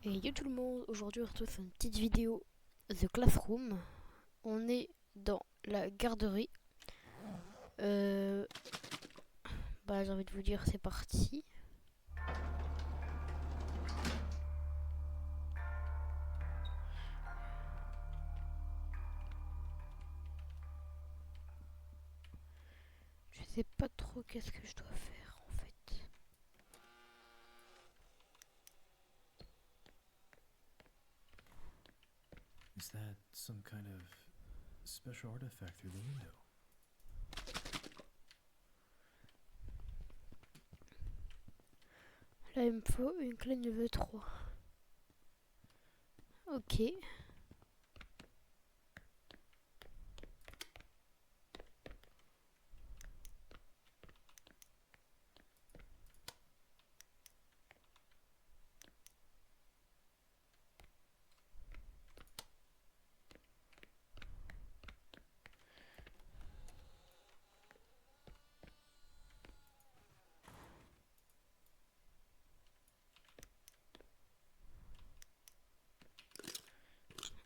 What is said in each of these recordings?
Et yo tout le monde, aujourd'hui on se retrouve sur une petite vidéo The Classroom. On est dans la garderie. Euh, j'ai envie de vous dire c'est parti. Je sais pas trop qu'est-ce que je dois faire en fait. Is that some kind of special artifact through the window? Là il me faut une clé niveau 3. Ok.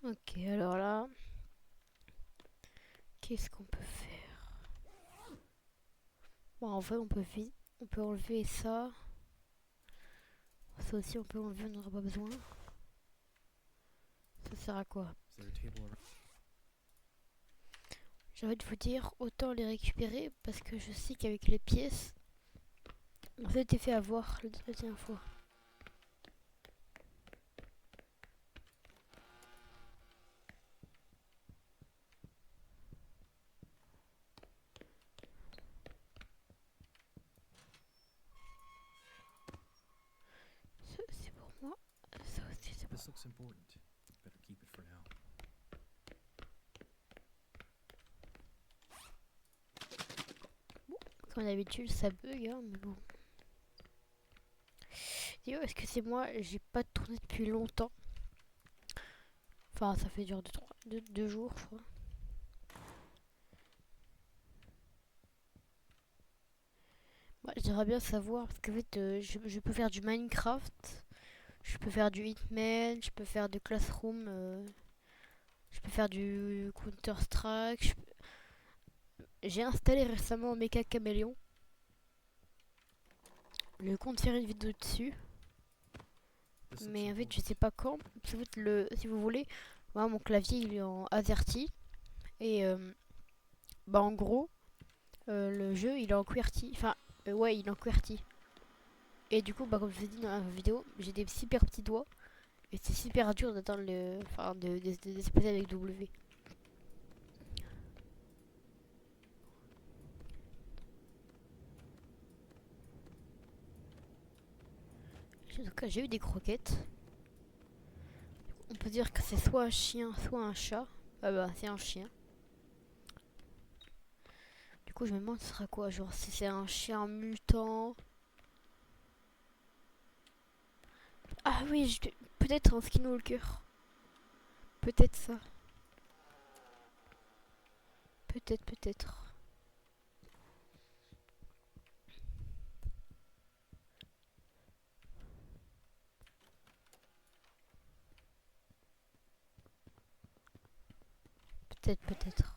Ok, alors là, qu'est-ce qu'on peut faire? Bon, en fait on peut enlever ça. Ça aussi on peut enlever, on n'aura pas besoin. Ça sert à quoi? Is there a table around? J'ai envie de vous dire, autant les récupérer parce que je sais qu'avec les pièces, on s'était fait avoir la dernière fois. Ça c'est pour moi, ça aussi c'est pour This looks important. Better keep it for now. moi. Comme d'habitude ça bug, hein, mais bon. Yo, est-ce que c'est moi? J'ai pas tourné depuis longtemps. Enfin, ça fait dur 2 jours, je crois. Moi, j'aimerais bien savoir, parce qu'en fait, je peux faire du Minecraft, je peux faire du Hitman, je peux faire du Classroom, je peux faire du Counter-Strike. J'ai installé récemment Mecha Caméléon. Je compte faire une vidéo dessus. This looks Mais en fait, important. je sais pas quand. Parce qu'en fait, si vous voulez, moi, mon clavier il est en AZERTY. Et en gros, le jeu il est en QWERTY. Enfin, ouais, il est en QWERTY. Et du coup, comme je vous ai dit dans la vidéo, j'ai des super petits doigts. Et c'est super dur d'atteindre le. Enfin, de déplacer avec W. En tout cas, j'ai eu des croquettes. On peut dire que c'est soit un chien, soit un chat. Ah bah, c'est un chien. Du coup, je me demande ce sera quoi. Genre, si c'est un chien mutant. Ah oui, peut-être un skinwalker. Peut-être ça. Peut-être, peut-être. Peut-être, peut-être.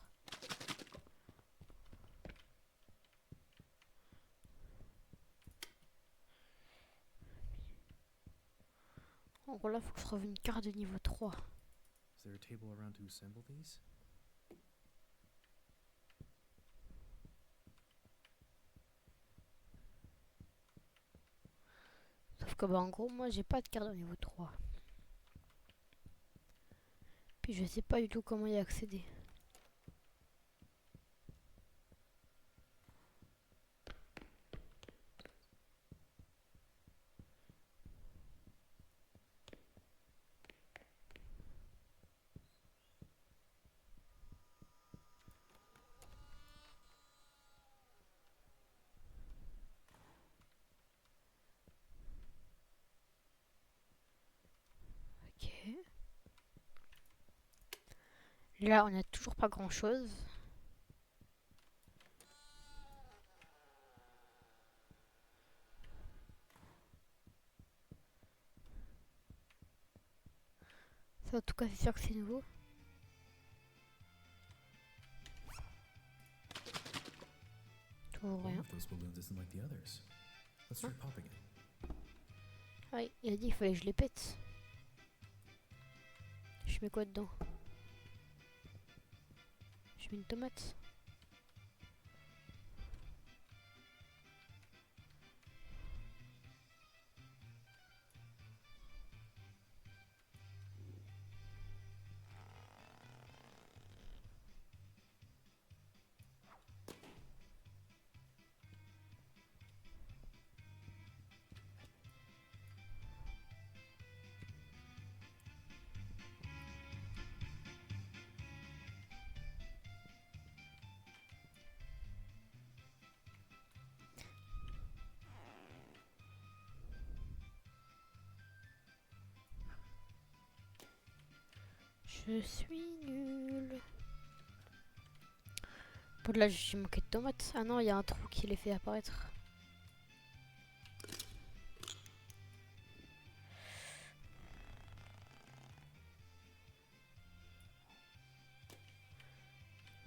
En gros, là, faut que je trouve une carte de niveau 3. Is there a table around to assemble these? Sauf que, bah, en gros, moi, j'ai pas de carte de niveau 3. Puis, je sais pas du tout comment y accéder. Ok. Là, on a toujours pas grand-chose. Ça, en tout cas, c'est sûr que c'est nouveau. Toujours One rien. of those balloons isn't like the others. Let's try popping it. Ah oui, il a dit qu'il fallait que je les pète. Je mets quoi dedans? Je mets une tomate. Je suis nul. Bon, là, j'ai manqué de tomates. Ah non, il y a un trou qui les fait apparaître.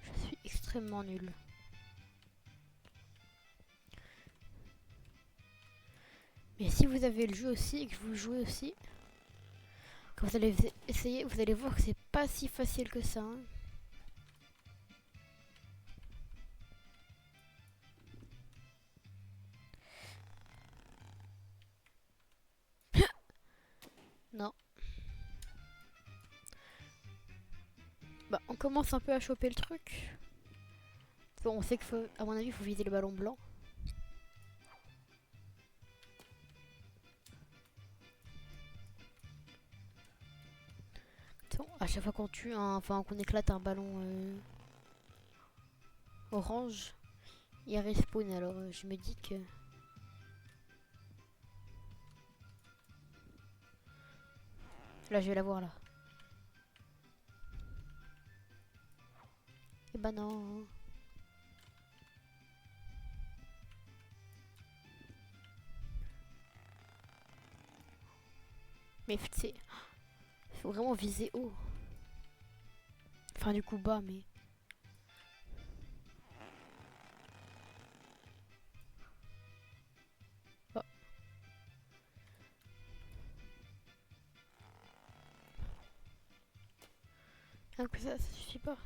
Je suis extrêmement nul. Mais si vous avez le jeu aussi et que vous jouez aussi, quand vous allez essayer, vous allez voir que c'est pas si facile que ça. Hein. Non. Bah, on commence un peu à choper le truc. Bon, on sait qu'il faut, à mon avis, il faut viser le ballon blanc. Bon, à chaque fois qu'on tue, enfin qu'on éclate un ballon orange, il respawn. Alors je me dis que là, je vais l'avoir là. Et bah non. Mais c'est, faut vraiment viser haut. Enfin du coup bas, mais. Oh. Ah, que ça suffit pas.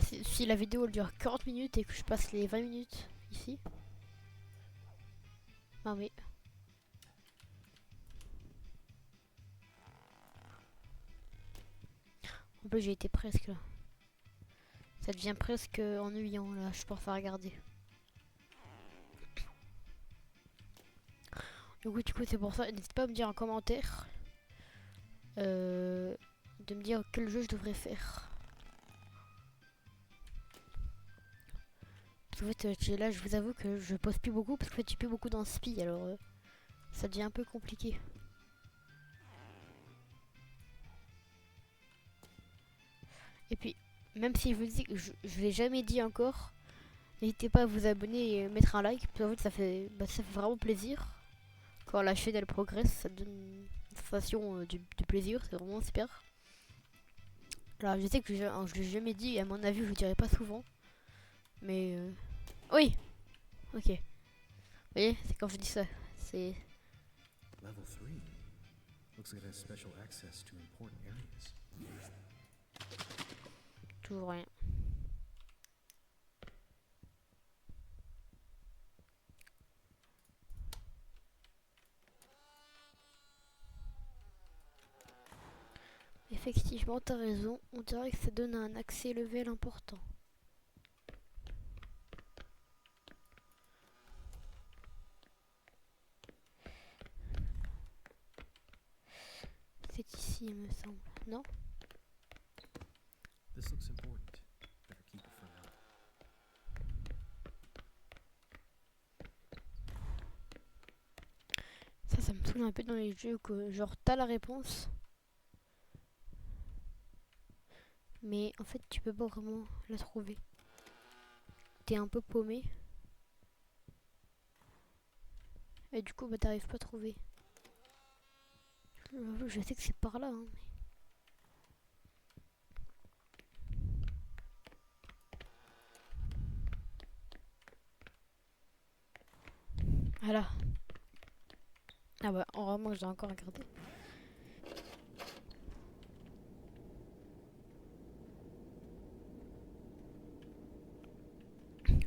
Si la vidéo elle dure 40 minutes et que je passe les 20 minutes ici. Ah oui. En plus j'ai été presque là. Ça devient presque ennuyant là, je pense à regarder. Du coup c'est pour ça, n'hésitez pas à me dire en commentaire de me dire quel jeu je devrais faire. Parce qu'en fait là je vous avoue que je poste plus beaucoup parce que je suis plus beaucoup dans Spi, alors ça devient un peu compliqué. Et puis même si je vous dis que je l'ai jamais dit encore, n'hésitez pas à vous abonner et mettre un like, parce qu'en fait ça fait vraiment plaisir. Quand la chaîne elle progresse, ça donne une sensation du plaisir, c'est vraiment super. Alors je sais que je l'ai jamais dit, et à mon avis je le dirai pas souvent. Mais oui, ok. Vous voyez, c'est quand je dis ça, c'est Level 3. Looks like it has special access to important areas. toujours rien. Effectivement, t'as raison, on dirait que ça donne un accès level important. C'est ici, il me semble. Non? This looks important. Better keep it for now. Ça me saoule un peu dans les jeux que genre t'as la réponse, mais en fait tu peux pas vraiment la trouver. T'es un peu paumé. Et du coup bah t'arrives pas à trouver. Je sais que c'est par là. Hein. Voilà. Ah bah, vraiment, je dois encore regarder.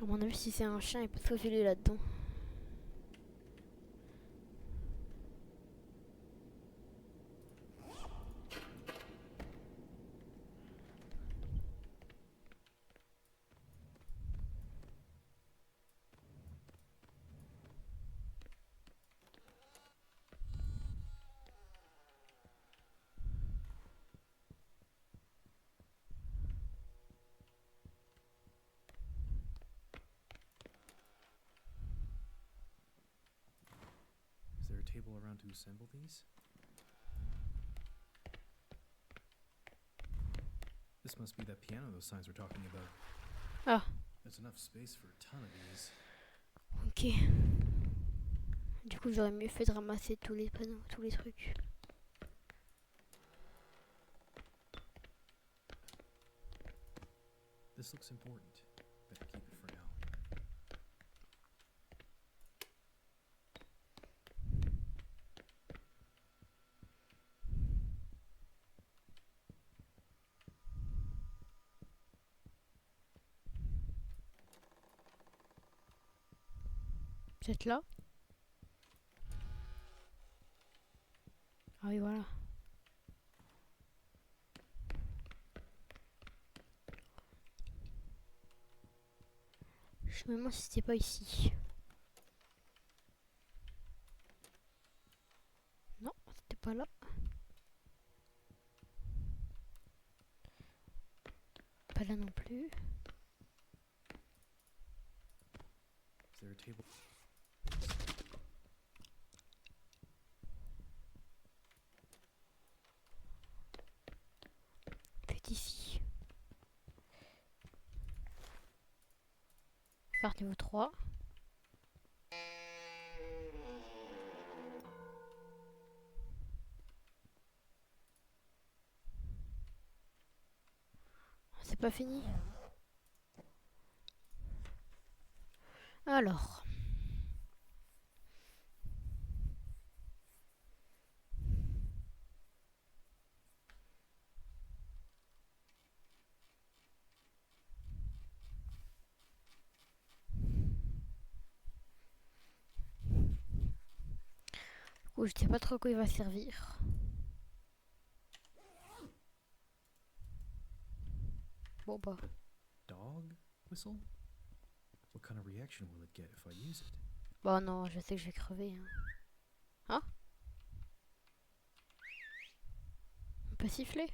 À mon avis, si c'est un chien, il peut se faufiler là-dedans. Is there a table around to assemble these? This must be that piano those signs were talking about. Ah, There's enough space for a ton of these. ok. Du coup, j'aurais mieux fait de ramasser tous les panneaux, tous les trucs. This looks important. Better keep it for now. Peut-être là. Ah oui, voilà. Je me demande si c'était pas ici. Non, c'était pas là. Pas là non plus. Is there a table? Peut-être ici. Carte niveau 3. C'est pas fini. Alors. Du coup, je sais pas trop à quoi il va servir. Bon bah. Dog whistle? What kind of reaction will it get if I use it? Bah non, je sais que je vais crever. Hein. Hein? On peut siffler?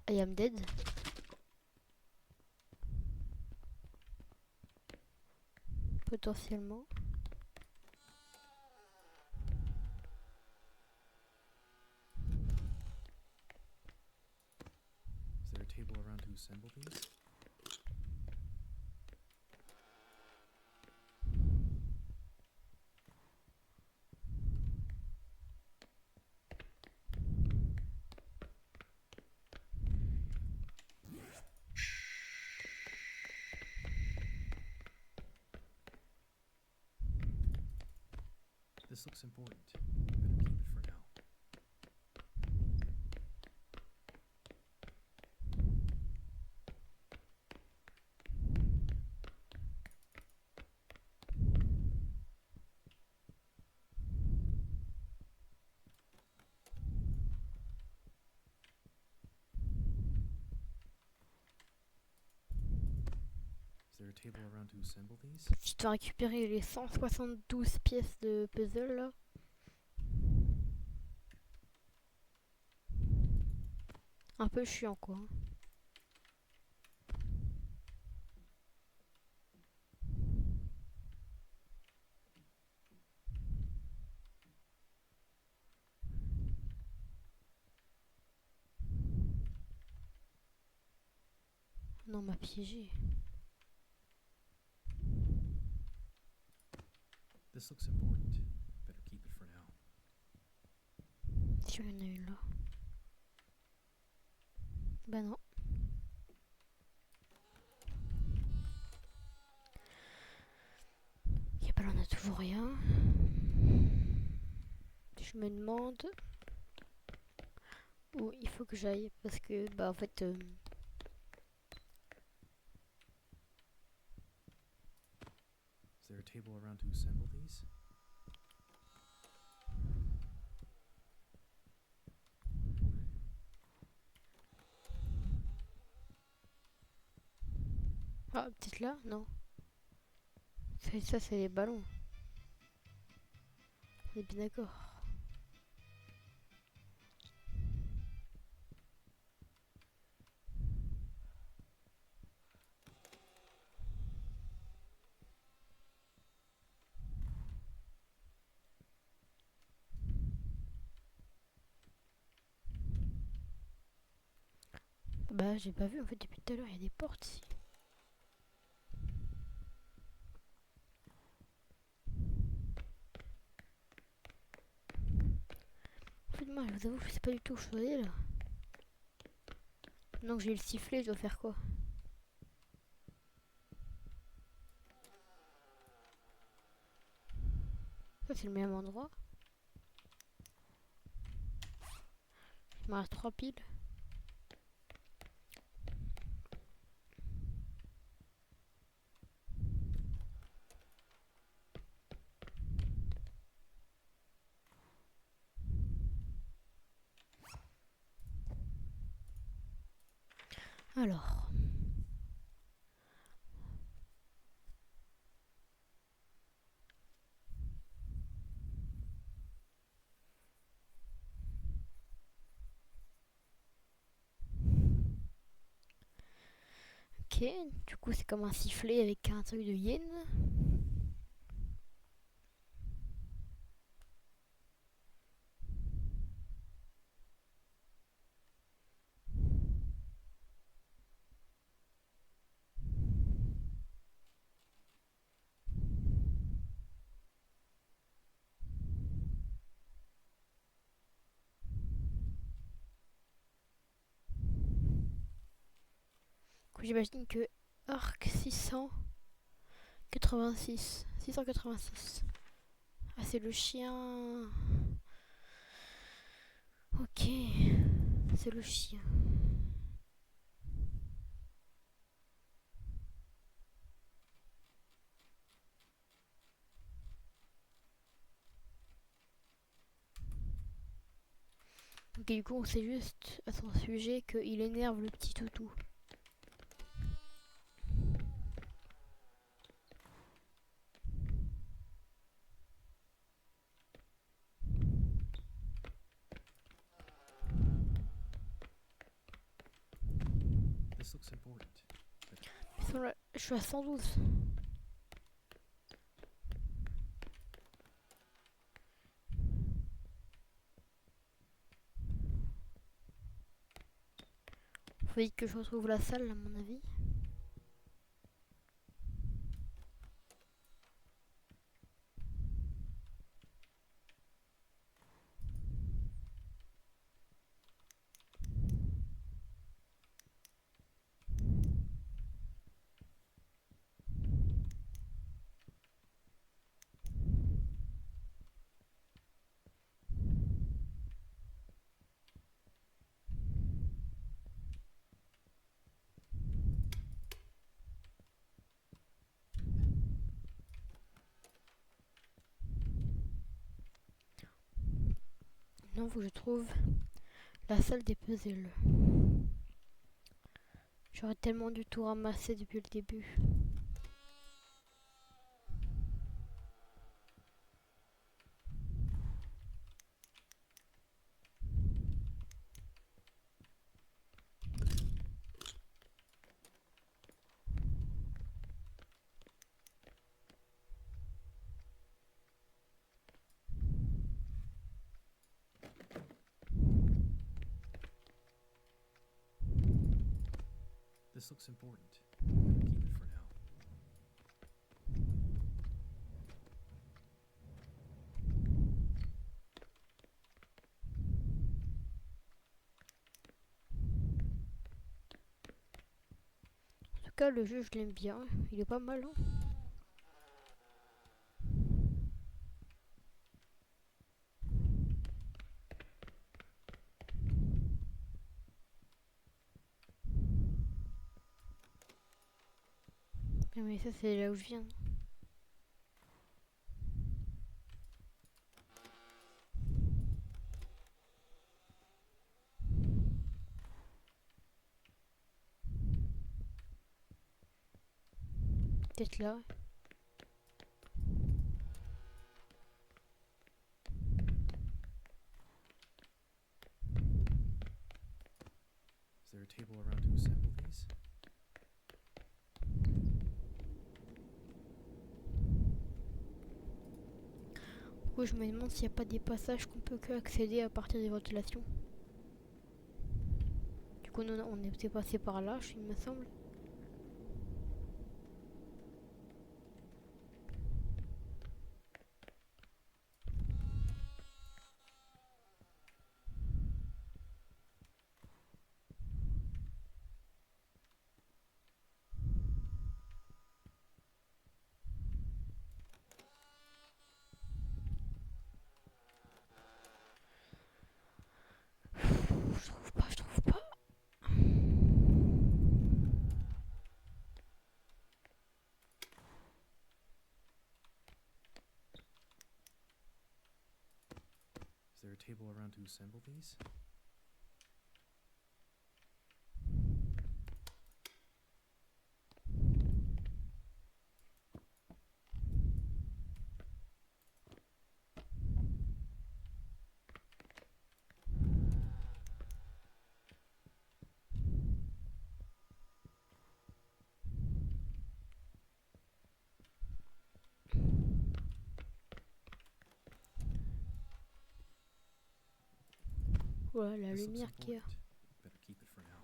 I am dead. Potentiellement. Is there a table around to assemble these? This looks important. Better keep it for now. Is there a table around to assemble these? Si tu dois récupérer les 172 pièces de puzzle là. Un peu chiant quoi. Non, on m'a piégé. This looks important. Better keep it for now. Si il y en a une là. Bah non. Ok, bah là on a toujours rien. Je me demande où il faut que j'aille parce que bah en fait Is there a table around to assemble these? ah peut-être là non. Ça c'est les ballons. On est bien d'accord. Bah j'ai pas vu en fait depuis tout à l'heure il y a des portes ici. En fait moi je vous avoue je sais pas du tout où je suis allée là. Maintenant que j'ai le sifflet je dois faire quoi? Ça c'est le même endroit. Il me reste 3 piles. Alors. Ok, du coup c'est comme un sifflet avec un truc de yen. J'imagine que arc 686. Ah c'est le chien. Ok, c'est le chien. Ok, du coup on sait juste à son sujet qu'il énerve le petit toutou. This looks important. Je suis à 112. Faut vite que je retrouve la salle à mon avis. Non, faut que je trouve la salle des puzzles. J'aurais tellement dû tout ramasser depuis le début. This looks important. Better keep it for now. cas, le jeu, je l'aime bien. Il est pas mal, hein. Ah, mais ça, c'est là où je viens. Peut-être là. Is there a table around to assemble these? Du coup, je me demande s'il n'y a pas des passages qu'on peut que accéder à partir des ventilations. Du coup, nous, on était passé par là, il me semble. Je trouve pas. Is there a table around to assemble these? Voilà, la This looks lumière qu'il y a. important. Better keep it for now.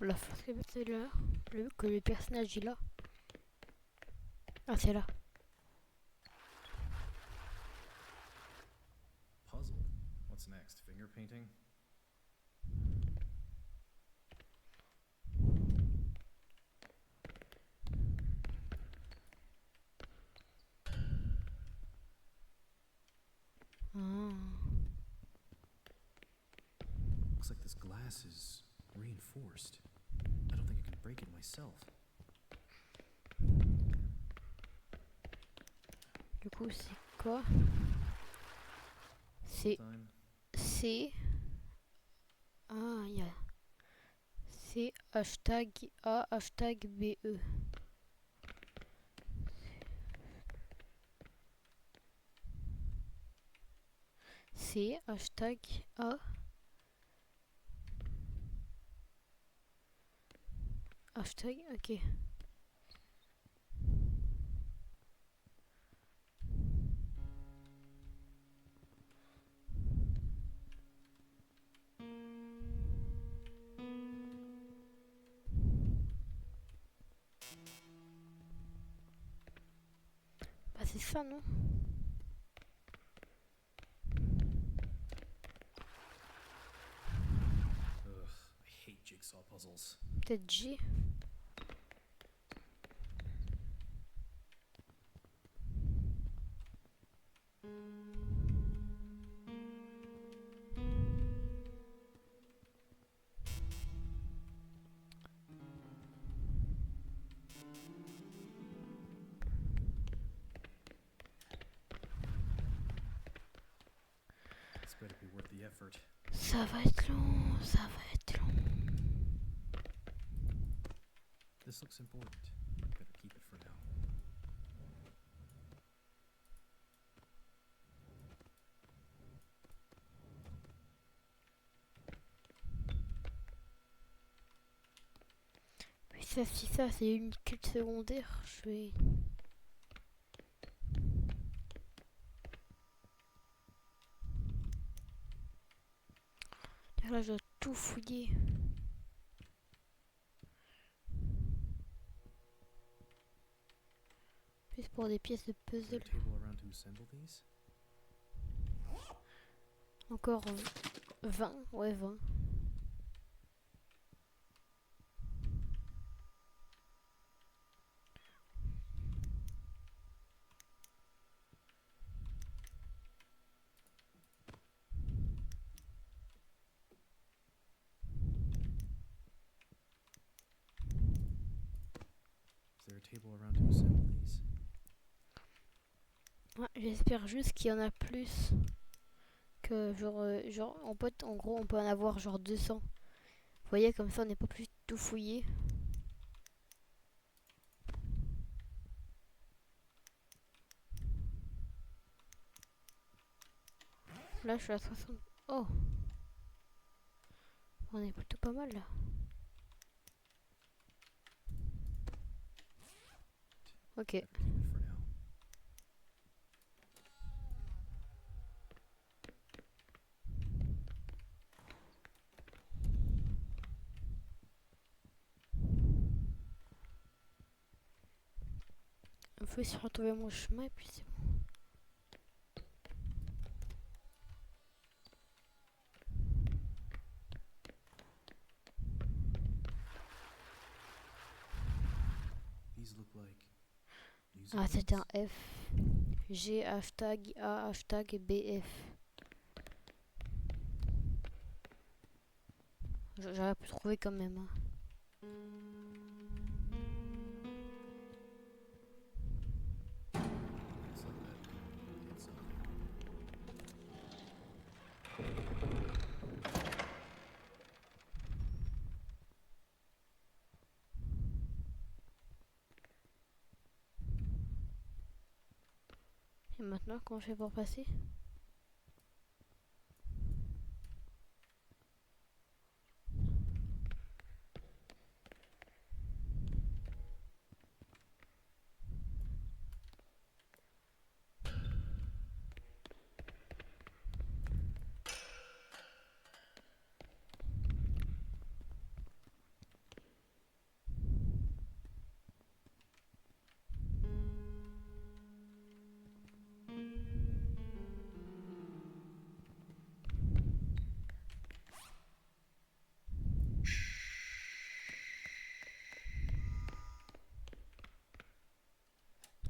La force que c'est là. Que le personnage est là. Ah, c'est là. Puzzle. What's next? Finger painting? Ah. Looks like this glass is reinforced. I don't think I can break it myself. Du coup, c'est quoi? C'est Time. C. Ah, il y a. C'est hashtag A, hashtag BE. C'est hashtag A. Hashtag, ok. Bah, c'est ça, non? Ugh, I hate jigsaw puzzles. Peut-être G. This better be worth the effort. Ça va être long, ça va être long. This looks important. Better keep it for now. Mais ça, si ça, c'est une quête secondaire, je vais. Là, je dois tout fouiller. pour des pièces de Is there puzzle. a table around to assemble these? Encore 20, ouais 20. Is there a table around to assemble these? Ouais, j'espère juste qu'il y en a plus que genre en gros on peut en avoir genre 200. Vous voyez, comme ça on n'est pas plus tout fouillé. Là je suis à 60. Oh, on est plutôt pas mal là. Ok. Better keep it for now. Il faut essayer de retrouver mon chemin et puis c'est bon. These look like music Ah, c'est un notes. F. G hashtag A hashtag BF. J'aurais pu trouver quand même. Hein. Looks like that hit something. Et maintenant, comment je fais pour passer?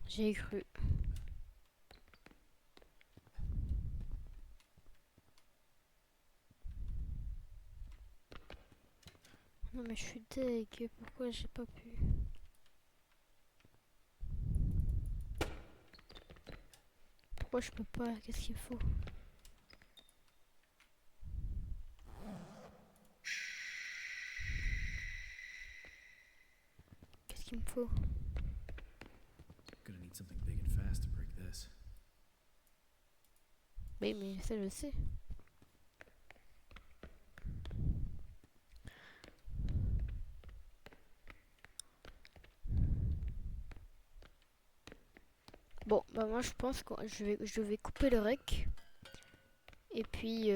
J'ai cru. Non mais je suis deg. Pourquoi j'ai pas pu? Pourquoi je peux pas? Qu'est-ce qu'il faut? Qu'est-ce qu'il me faut? Gonna need something big and fast to break this. Oui, mais ça je sais. Bon, bah moi je pense que je vais couper le rec. Et puis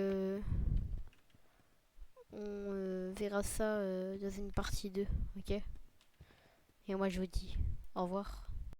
on verra ça dans une partie 2, ok? Et moi je vous dis au revoir.